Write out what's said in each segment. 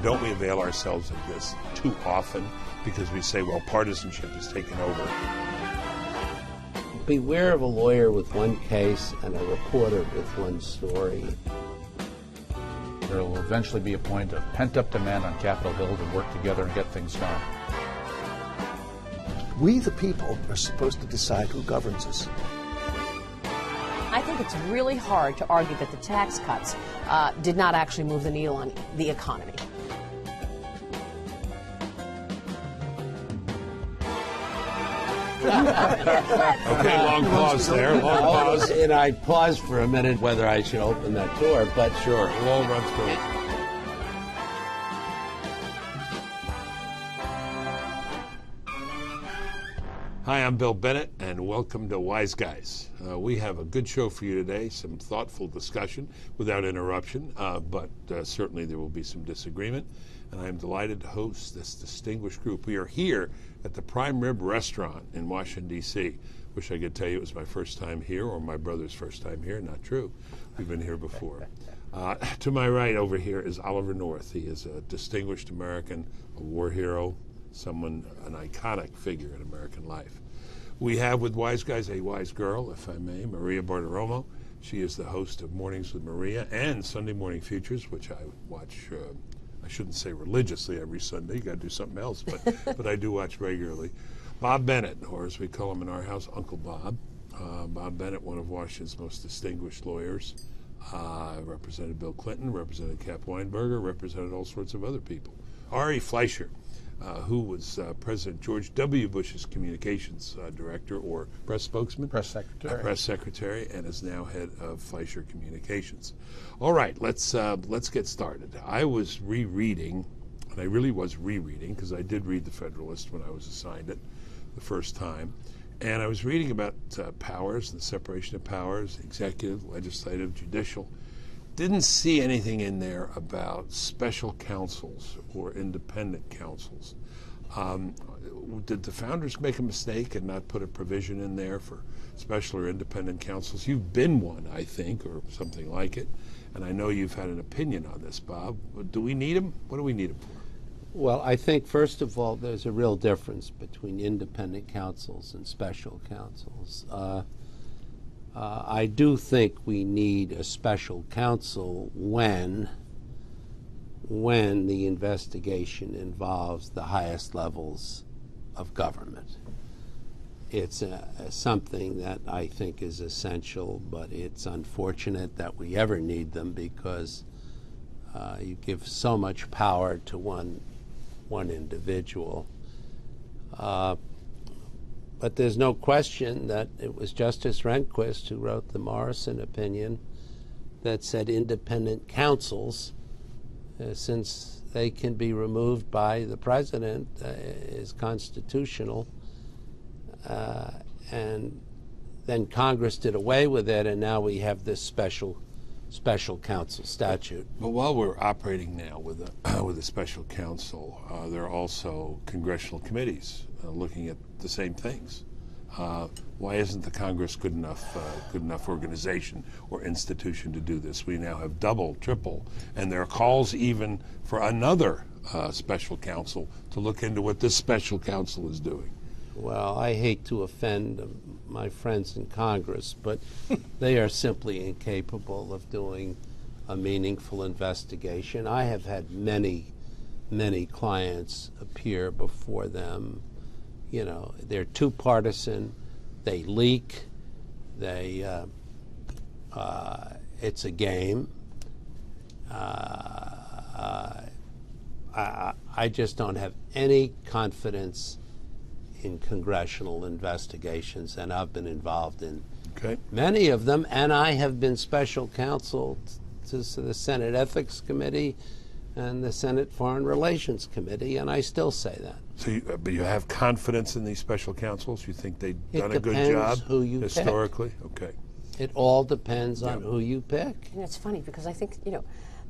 Don't we avail ourselves of this too often because we say, well, partisanship has taken over? Beware of a lawyer with one case and a reporter with one story. There will eventually be a point of pent-up demand on Capitol Hill to work together and get things done. We, the people, are supposed to decide who governs us. I think it's really hard to argue that the tax cuts did not actually move the needle on the economy. Okay, long pause there. Long pause. And I paused for a minute whether I should open that door, but Sure, we'll all run through it. Hi, I'm Bill Bennett, and welcome to Wise Guys. We have a good show for you today, some thoughtful discussion without interruption, but certainly there will be some disagreement. And I am delighted to host this distinguished group. We are here at the Prime Rib Restaurant in Washington, D.C. Wish I could tell you it was my first time here or my brother's first time here. Not true. We've been here before. To my right over here is Oliver North. He is a distinguished American, a war hero, an iconic figure in American life. We have with Wise Guys a wise girl, if I may, Maria Bartiromo. She is the host of Mornings with Maria and Sunday Morning Futures, which I watch, I shouldn't say religiously every Sunday. You got to do something else, but I do watch regularly. Bob Bennett, or as we call him in our house, Uncle Bob. Bob Bennett, one of Washington's most distinguished lawyers, represented Bill Clinton, represented Cap Weinberger, represented all sorts of other people. Ari Fleischer, who was President George W. Bush's communications director or press spokesman? Press secretary. Press secretary, and is now head of Fleischer Communications. All right, let's get started. I was rereading, and I really was rereading because I did read the Federalist when I was assigned it the first time, and I was reading about powers, the separation of powers, executive, legislative, judicial. Didn't see anything in there about special counsels or independent counsels. Did the founders make a mistake and not put a provision in there for special or independent counsels? You've been one, I think, or something like it, and I know you've had an opinion on this, Bob. Do we need them? What do we need them for? well, I think first of all there's a real difference between independent counsels and special counsels. I do think we need a special counsel when the investigation involves the highest levels of government. It's something that I think is essential, but it's unfortunate that we ever need them because you give so much power to one individual. But there's no question that it was Justice Rehnquist who wrote the Morrison opinion that said independent counsels, since they can be removed by the president, is constitutional. And then Congress did away with it, and now we have this special counsel statute. But while we're operating now with a special counsel, there are also congressional committees looking at the same things. Why isn't the Congress good enough organization or institution to do this? We now have double, triple, and there are calls even for another special counsel to look into what this special counsel is doing. Well, I hate to offend my friends in Congress, but they are simply incapable of doing a meaningful investigation. I have had many clients appear before them. You know, they're too partisan, they leak, it's a game. I just don't have any confidence in congressional investigations, and I've been involved in many of them, and I have been special counsel to the Senate Ethics Committee and the Senate Foreign Relations Committee, and I still say that. So, but you have confidence in these special counsels? You think they've done a good job It depends who you historically? pick. Okay. It all depends on who you pick. And it's funny because I think,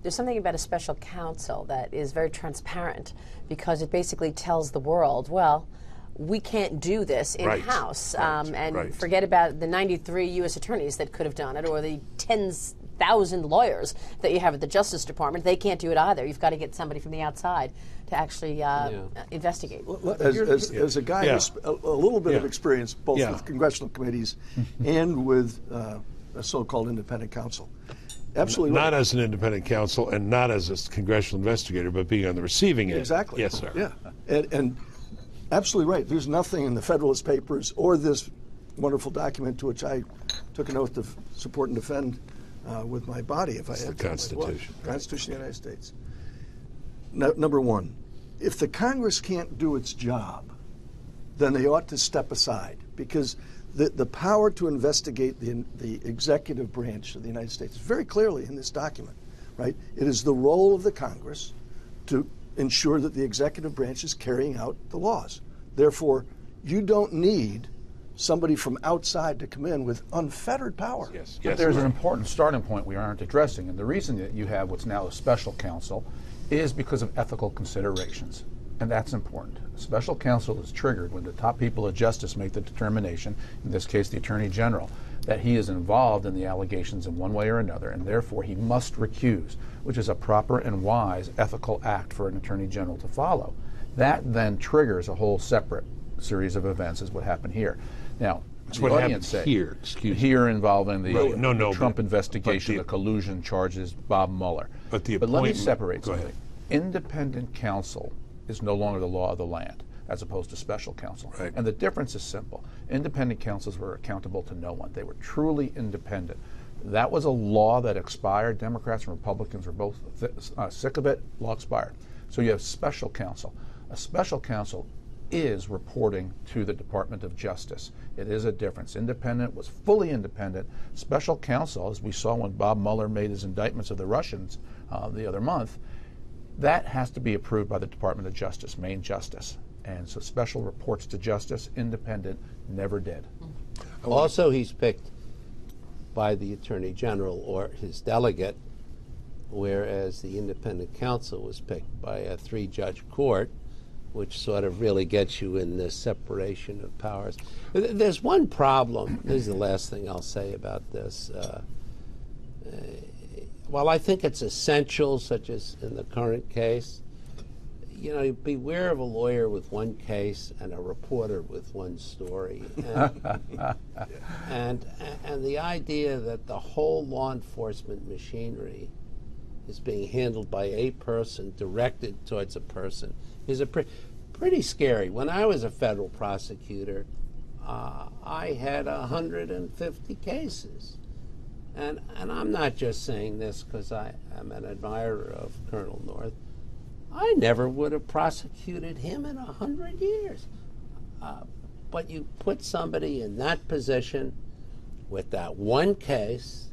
there's something about a special counsel that is very transparent because it basically tells the world, well, we can't do this in-house. Forget about the 93 U.S. attorneys that could have done it, or the tens 1,000 lawyers that you have at the Justice Department. They can't do it either. You've got to get somebody from the outside to actually investigate. As a guy who's a little bit of experience both with congressional committees and with a so-called independent counsel. Absolutely Not right. as an independent counsel and not as a congressional investigator, but being on the receiving end. Exactly. Yes, sir. Yeah. And absolutely right. There's nothing in the Federalist Papers or this wonderful document to which I took an oath to support and defend with my body if I had the to. Constitution. Constitution of the United States. Number one, if the Congress can't do its job, then they ought to step aside, because the power to investigate the executive branch of the United States is very clearly in this document, right? It is the role of the Congress to ensure that the executive branch is carrying out the laws. Therefore, you don't need somebody from outside to come in with unfettered power. Yes. But Yes. there's an important starting point we aren't addressing, and the reason that you have what's now a special counsel is because of ethical considerations, and that's important. A special counsel is triggered when the top people of justice make the determination, in this case the Attorney General, that he is involved in the allegations in one way or another, and therefore he must recuse, which is a proper and wise ethical act for an Attorney General to follow. That then triggers a whole separate series of events, is what happened here. Now, It's the what audience happened say, here, excuse me. here involving the Trump but investigation, the- the collusion charges, Bob Mueller. But the let me appointment- separate go ahead. something. Independent counsel is no longer the law of the land, as opposed to special counsel. Right. And the difference is simple. Independent counsels were accountable to no one. They were truly independent. That was a law that expired. Democrats and Republicans were both sick of it. Law expired. So you have special counsel. A special counsel is reporting to the Department of Justice. It is a difference. Independent was fully independent. Special counsel, as we saw when Bob Mueller made his indictments of the Russians the other month, that has to be approved by the Department of Justice, main justice. And so special reports to justice, independent, never did. Also, he's picked by the Attorney General or his delegate, whereas the independent counsel was picked by a three-judge court, which sort of really gets you in this separation of powers. There's one problem. This is the last thing I'll say about this. While I think it's essential, such as in the current case, you know, beware of a lawyer with one case and a reporter with one story. And the idea that the whole law enforcement machinery is being handled by a person, directed towards a person, is pretty scary. When I was a federal prosecutor, I had 150 cases. And I'm not just saying this because I am an admirer of Colonel North. I never would have prosecuted him in 100 years. But you put somebody in that position with that one case,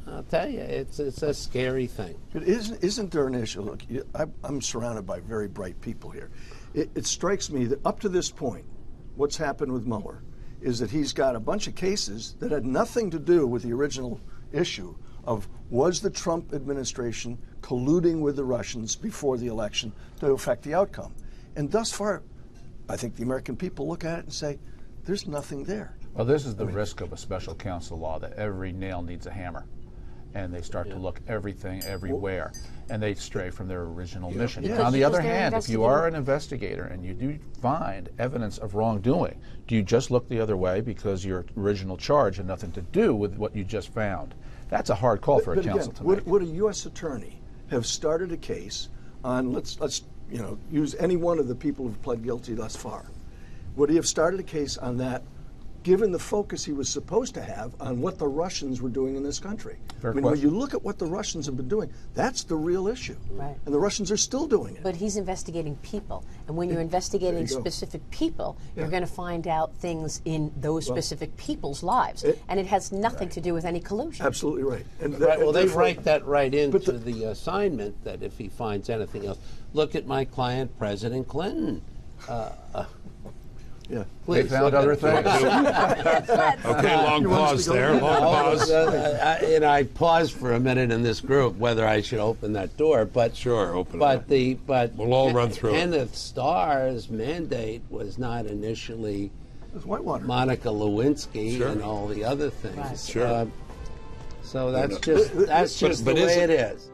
I'll tell you, it's a scary thing. But isn't there an issue? Look, I'm surrounded by very bright people here. It strikes me that up to this point, what's happened with Mueller is that he's got a bunch of cases that had nothing to do with the original issue of was the Trump administration colluding with the Russians before the election to affect the outcome. And thus far, I think the American people look at it and say, there's nothing there. Well, this is the risk of a special counsel law, that every nail needs a hammer. And they start to look everything, everywhere, and they stray from their original mission. Because On the other they're hand, if you are an investigator and you do find evidence of wrongdoing, do you just look the other way because your original charge had nothing to do with what you just found? That's a hard call for a counsel to make. Would a U.S. attorney have started a case on, let's use any one of the people who've pled guilty thus far? Would he have started a case on that, given the focus he was supposed to have on what the Russians were doing in this country? Fair when question. you look at what the Russians have been doing, that's the real issue. Right. And the Russians are still doing it. But he's investigating people. And when you're investigating There you go. specific people, you're Yeah. going to find out things in those specific people's lives. And it has nothing to do with any collusion. Absolutely right. And Right, well, they therefore- write that right into But the assignment that if he finds anything else, look at my client, President Clinton. Yeah. They found other things. Okay, long pause there. Long pause. I paused for a minute in this group whether I should open that door, but Sure, open it up. but We'll all run through it. Kenneth Starr's mandate was not initially It's Whitewater. Monica Lewinsky Sure. and all the other things. Right. Sure. So that's just But the way isn't- it is.